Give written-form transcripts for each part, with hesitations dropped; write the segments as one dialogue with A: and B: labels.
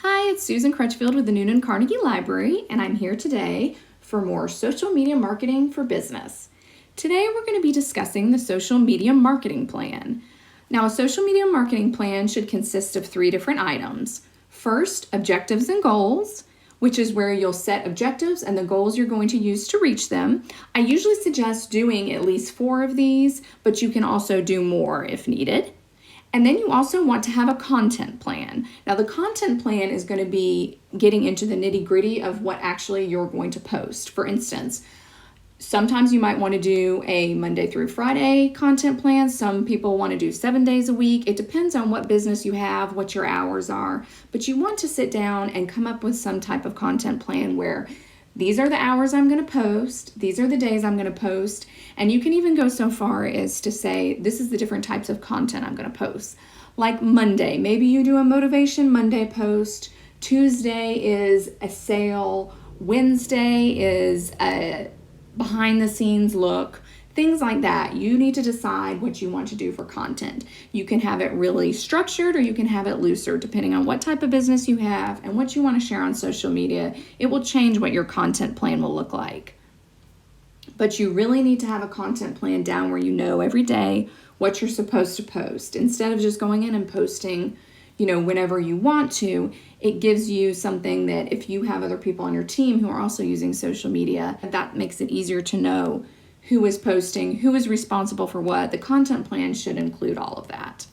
A: Hi, it's Susan Crutchfield with the Noonan Carnegie Library, and I'm here today for more social media marketing for business. Today we're going to be discussing the social media marketing plan. Now, a social media marketing plan should consist of 3 different items. First, objectives and goals, which is where you'll set objectives and the goals you're going to use to reach them. I usually suggest doing at least 4 of these, but you can also do more if needed. And then you also want to have a content plan. Now, the content plan is going to be getting into the nitty-gritty of what actually you're going to post. For instance, sometimes you might want to do a Monday through Friday content plan. Some people want to do 7 days a week. It depends on what business you have, what your hours are. But you want to sit down and come up with some type of content plan where these are the hours I'm going to post, these are the days I'm going to post, and you can even go so far as to say, this is the different types of content I'm going to post. Like Monday, maybe you do a Motivation Monday post, Tuesday is a sale, Wednesday is a behind the scenes look, things like that. You need to decide what you want to do for content. You can have it really structured or you can have it looser depending on what type of business you have and what you want to share on social media. It will change what your content plan will look like. But you really need to have a content plan down where you know every day what you're supposed to post. Instead of just going in and posting, whenever you want to, it gives you something that if you have other people on your team who are also using social media, that makes it easier to know who is posting, who is responsible for what. The content plan should include all of that.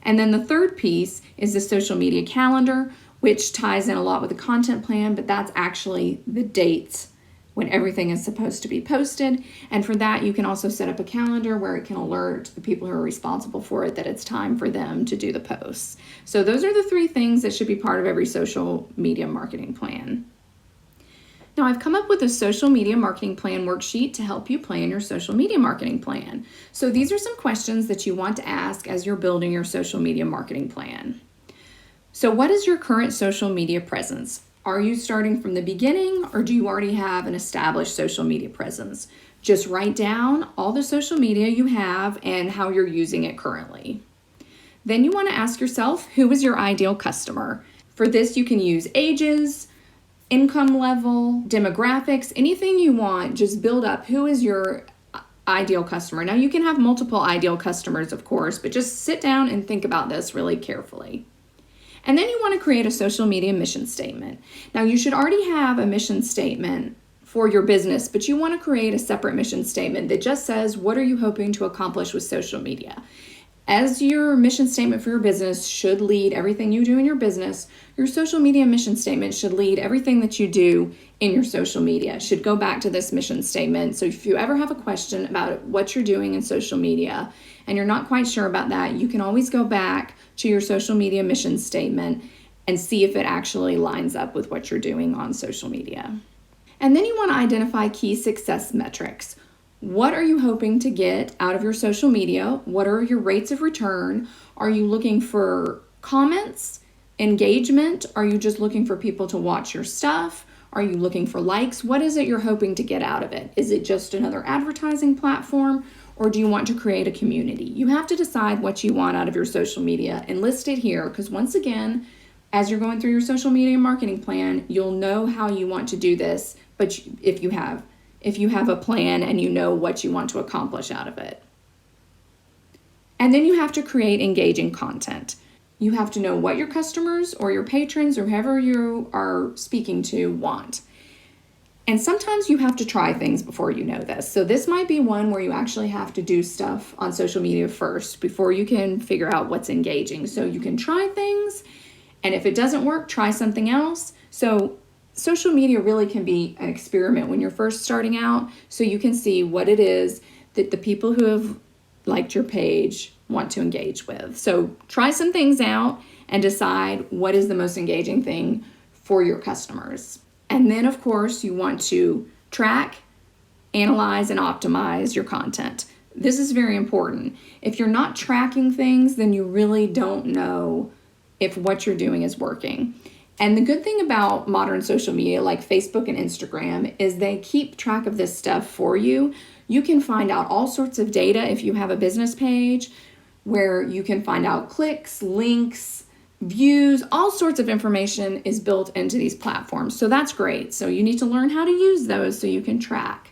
A: And then the third piece is the social media calendar, which ties in a lot with the content plan, but that's actually the dates when everything is supposed to be posted. And for that, you can also set up a calendar where it can alert the people who are responsible for it that it's time for them to do the posts. So those are the 3 things that should be part of every social media marketing plan. Now, I've come up with a social media marketing plan worksheet to help you plan your social media marketing plan. So these are some questions that you want to ask as you're building your social media marketing plan. So what is your current social media presence? Are you starting from the beginning or do you already have an established social media presence? Just write down all the social media you have and how you're using it currently. Then you want to ask yourself, who is your ideal customer? For this, you can use ages, income level, demographics, anything you want. Just build up who is your ideal customer. Now, you can have multiple ideal customers, of course, but just sit down and think about this really carefully. And then you want to create a social media mission statement. Now, you should already have a mission statement for your business, but you want to create a separate mission statement that just says, what are you hoping to accomplish with social media? As your mission statement for your business should lead everything you do in your business, your social media mission statement should lead everything that you do in your social media. It should go back to this mission statement. So if you ever have a question about what you're doing in social media and you're not quite sure about that, you can always go back to your social media mission statement and see if it actually lines up with what you're doing on social media. And then you want to identify key success metrics. What are you hoping to get out of your social media? What are your rates of return? Are you looking for comments, engagement? Are you just looking for people to watch your stuff? Are you looking for likes? What is it you're hoping to get out of it? Is it just another advertising platform, or do you want to create a community? You have to decide what you want out of your social media and list it here, because once again, as you're going through your social media marketing plan, you'll know how you want to do this, but if you have a plan and you know what you want to accomplish out of it. And then you have to create engaging content. You have to know what your customers or your patrons or whoever you are speaking to want. And sometimes you have to try things before you know this. So this might be one where you actually have to do stuff on social media first before you can figure out what's engaging. So you can try things, and if it doesn't work, try something else. So social media really can be an experiment when you're first starting out, so you can see what it is that the people who have liked your page want to engage with. So try some things out and decide what is the most engaging thing for your customers. And then, of course, you want to track, analyze, and optimize your content. This is very important. If you're not tracking things, then you really don't know if what you're doing is working. And the good thing about modern social media like Facebook and Instagram is they keep track of this stuff for you. You can find out all sorts of data if you have a business page where you can find out clicks, links, views, all sorts of information is built into these platforms. So that's great. So you need to learn how to use those so you can track.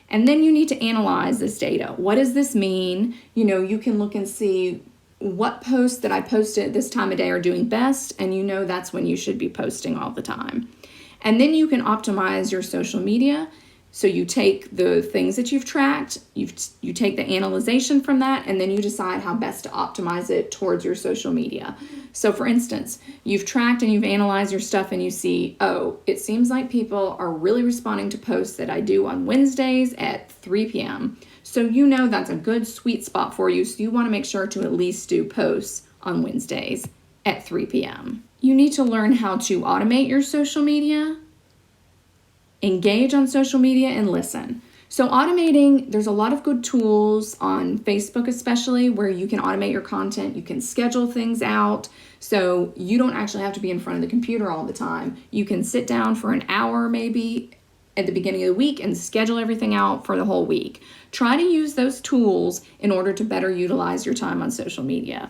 A: And then you need to analyze this data. What does this mean? You can look and see what posts that I posted at this time of day are doing best, and that's when you should be posting all the time. And then you can optimize your social media. So you take the things that you've tracked, you take the analyzation from that, and then you decide how best to optimize it towards your social media. So for instance, you've tracked and you've analyzed your stuff and you see, oh, it seems like people are really responding to posts that I do on Wednesdays at 3 p.m. So that's a good sweet spot for you. So you want to make sure to at least do posts on Wednesdays at 3 p.m. You need to learn how to automate your social media, engage on social media, and listen. So automating, there's a lot of good tools on Facebook especially where you can automate your content. You can schedule things out so you don't actually have to be in front of the computer all the time. You can sit down for an hour maybe at the beginning of the week and schedule everything out for the whole week. Try to use those tools in order to better utilize your time on social media.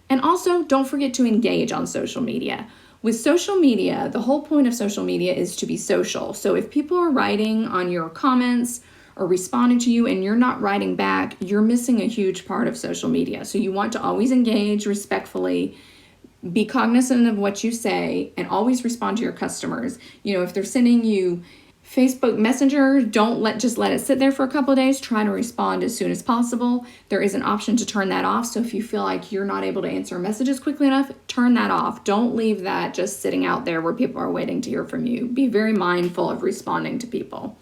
A: And also, don't forget to engage on social media. With social media, the whole point of social media is to be social. So if people are writing on your comments or responding to you and you're not writing back, you're missing a huge part of social media. So you want to always engage respectfully, be cognizant of what you say, and always respond to your customers. If they're sending you Facebook Messenger, don't just let it sit there for a couple of days. Try to respond as soon as possible. There is an option to turn that off. So if you feel like you're not able to answer messages quickly enough, turn that off. Don't leave that just sitting out there where people are waiting to hear from you. Be very mindful of responding to people.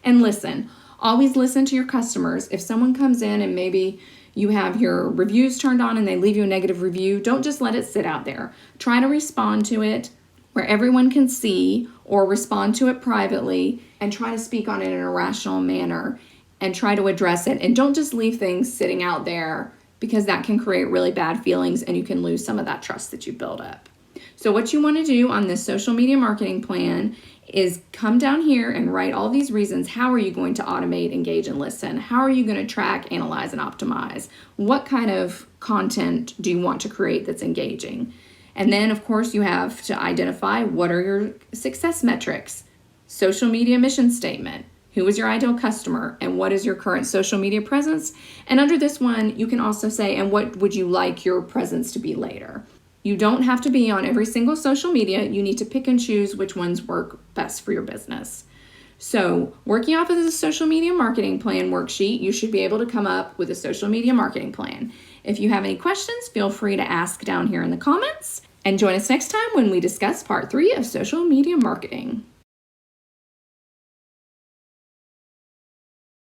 A: And listen. Always listen to your customers. If someone comes in and maybe you have your reviews turned on and they leave you a negative review, don't just let it sit out there. Try to respond to it where everyone can see, or respond to it privately and try to speak on it in a rational manner and try to address it. And don't just leave things sitting out there because that can create really bad feelings and you can lose some of that trust that you build up. So what you want to do on this social media marketing plan is come down here and write all these reasons. How are you going to automate, engage, and listen? How are you going to track, analyze, and optimize? What kind of content do you want to create that's engaging? And then, of course, you have to identify what are your success metrics, social media mission statement, who is your ideal customer, and what is your current social media presence. And under this one, you can also say, and what would you like your presence to be later? You don't have to be on every single social media. You need to pick and choose which ones work best for your business. So working off of the social media marketing plan worksheet, you should be able to come up with a social media marketing plan. If you have any questions, feel free to ask down here in the comments. And join us next time when we discuss part 3 of social media marketing.